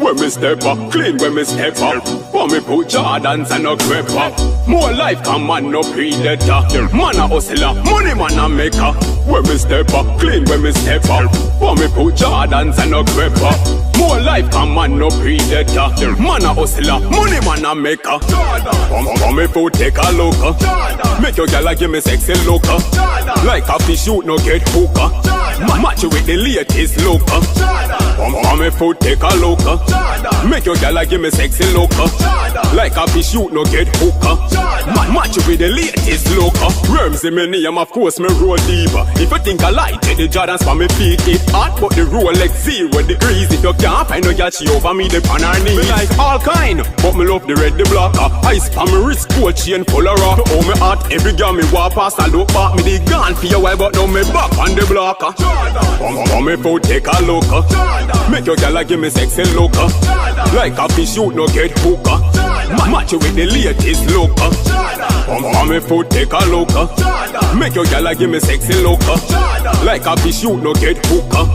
when me step up, clean when me step up. For me put Jordans and no crepe up. More life come man no predator. Man a hustler, money man a maker. When me step up, clean when me step up. For me put Jordans and no crepe up. More life come man no predator. Man a hustler, money man a maker. For me put take a look. Make your gal give me sexy look. Like a fish shoot no get hooker. Match you with the latest look. For me put take a look. Make your gal give me sexy look. Like a fish shoot no get hooker. Match you with the latest look. Ramzey me name of course me roll deeper. If you think I like it, the Jordans for me feet it hot, but the Rolex 0 degrees. If you can't find no girl she over me the on her knees. Me like all kind, but me love the red the blocker. Ice on me wrist, gold chain full of rock. Oh me heart, every girl me walk past I look back. Me the gun for your while, but now me back on the blocker. For me food take a look. Make your girl give me sexy look. Like a fish shoot no get hooker. Match you with the latest look. For me food take a look. Make your girl give me sexy look. Like a fish shoot no get hooker.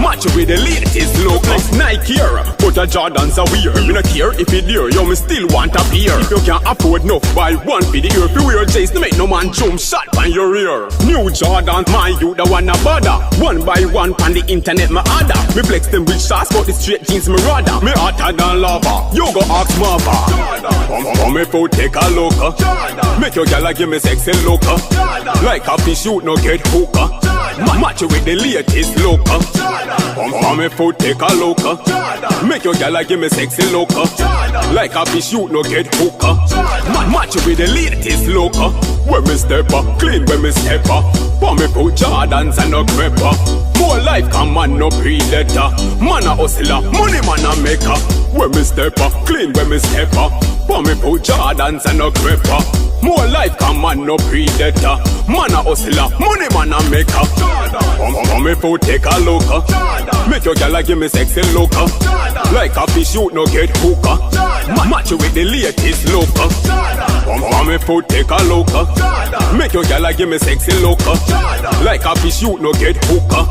Match you with the latest look. Like Nike here, put a Jordans a wear. Me no care if it dear, yo me still want a pair. If you can't afford enough, buy one for the ear. If you wear J's to make no man jump shot on your rear. New Jordans, my you the one a bother. One by one on the internet me order. Me flex them with shots, but the straight jeans me rather. Me hotter than lava, you go ask mother. For me food take a look. Make your gal give me sexy look. Like a fish shoot no get hooker. Match you with the latest look. For me food take a look. Make your gal give me sexy look. Like a fish shoot no get hooker. Match you with the latest look. When me step up, clean when me step up. For me put Jordans and no crepe up. More life come man no predator. Man a hustler, money man a maker. When me step up, clean when me step up. For me put Jordans and no crepe up. More life come man no predator. Man a hustler, money man a maker. For me food take a look. Make your gal give me sexy look. Like a fish shoot no get hooker. Match you with the latest look. For me food take a look. Make your gal give me sexy look. Like a fish shoot no get hooker.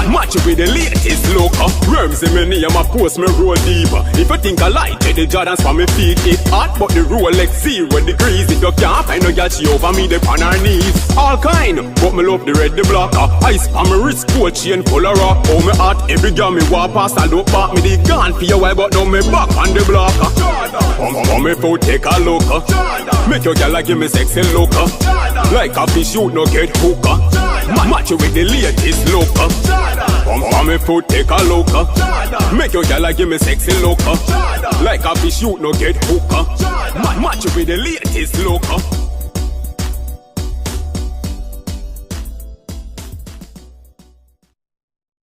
Match you with the latest look. Ramzey me name of course me roll deeper. If you think I like it, the Jordans for me feet it hot, but the Rolex 0 degrees. If you can't find no girl she over me the on her knees. All kind, but me love the red the blocker. Ice on me wrist, gold chain full of rock. Oh me heart, every girl me walk past I look back. Me the gun for your while, but now me back on the blocker. For me food take a look. Make your girl give me sexy look. Like a fish shoot no get hooker. Match you with the latest look. For me food take a look. Make your girl give me sexy look. Like a fish shoot no get hooker. Match you with the latest look.